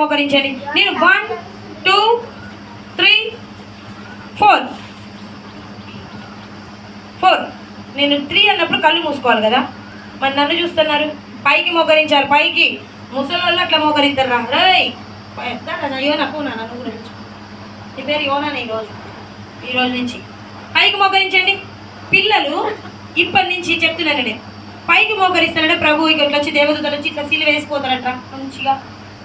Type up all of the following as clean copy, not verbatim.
మోకరించండి. నేను 1 2 3 4 నేను 3 అన్నప్పుడు కళ్ళు మూసుకోవాలి కదా. మరి నన్ను చూస్తున్నారు. పైకి మోకరించాలి. పైకి ముసలి వాళ్ళు అట్లా మోకరిస్తారా? రేయ్ యోనా పూనా నన్ను గురించి నీ పేరు యోనానే. ఈరోజు నుంచి పైకి మోకరించండి. పిల్లలు ఇప్పటి నుంచి చెప్తున్నాను నేను, పైకి మోకరిస్తానంటే ప్రభు ఇట్లా వచ్చి దేవతలు వచ్చి ఇట్లా సీలు వేసిపోతారట. మంచిగా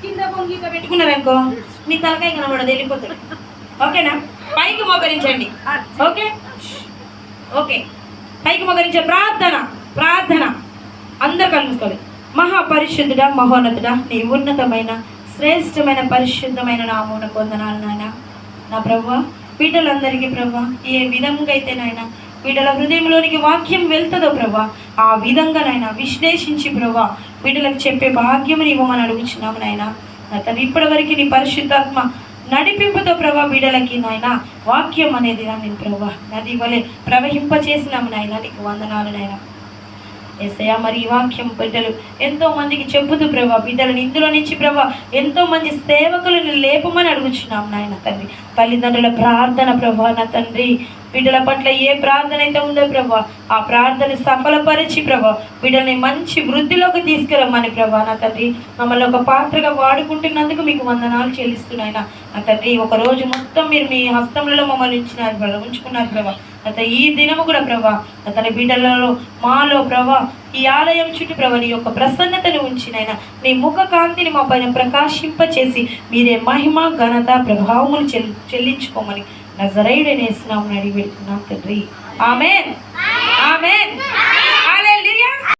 కింద పొంగి ఇట్లా పెట్టుకున్నారనుకో మీ తలకాయ కనబడదు, వెళ్ళిపోతాడు. ఓకేనా? పైకి మోకరించండి. ఓకే ఓకే పైకి మోకరించే ప్రార్థన అందరు కలుసుకోవాలి. మహాపరిశుద్ధుడా, మహోన్నతుడా, నీ ఉన్నతమైన శ్రేష్టమైన పరిశుద్ధమైన నామమున వందనాలు నాయన. నా ప్రభువా, బిడ్డలందరికీ ప్రభా ఏ విధంగా అయితే నాయన బిడ్డల హృదయంలోనికి వాక్యం వెళ్తుందో ప్రభా ఆ విధంగా నాయన విశ్లేషించి ప్రభా బిడ్డలకు చెప్పే భాగ్యముని ఇవ్వమని అడుగుచున్నాము నాయన. అతను ఇప్పటి వరకు నీ పరిశుద్ధాత్మ నడిపింపుతో ప్రభా బిడ్డలకి నాయన వాక్యం అనేది నేను ప్రభా నది వలె ప్రవహింపచేసినాము నాయన. నీకు వందనాలు నాయన. యేసయ్యా, మరి ఈ వాక్యం బిడ్డలు ఎంతో మందికి చెప్పుతూ ప్రభా బిడ్డలను ఇందులో నుంచి ప్రభా ఎంతో మంది సేవకులను లేపమని అడుగుచున్నాం నాయన తండ్రి. తల్లిదండ్రుల ప్రార్థన ప్రభా నా తండ్రి బిడ్డల పట్ల ఏ ప్రార్థన అయితే ఉందో ప్రభా ఆ ప్రార్థన సఫలపరిచి ప్రభా బిడ్డల్ని మంచి వృద్ధిలోకి తీసుకురమ్మని ప్రభా నా తండ్రి మమ్మల్ని ఒక పాత్రగా వాడుకుంటున్నందుకు మీకు వందనాలు చెల్లిస్తున్నాయన. నా తండ్రి ఒక రోజు మొత్తం మీరు మీ హస్తంలో మమ్మల్ని ఉంచుకున్నారు ప్రభా. అతను ఈ దినము కూడా ప్రభా అతని బిడ్డలలో మాలో ప్రభా ఈ ఆలయం చుట్టూ ప్రభా నీ యొక్క ప్రసన్నతను ఉంచినైనా నీ ముఖ కాంతిని మా పైన ప్రకాశింపచేసి మీరే మహిమ ఘనత ప్రభావములు చెల్లించుకోమని నజరేయుడైన యేసు నామమున అడిగి పెడుతున్నాం తండ్రి. ఆమేన్ ఆమేన్.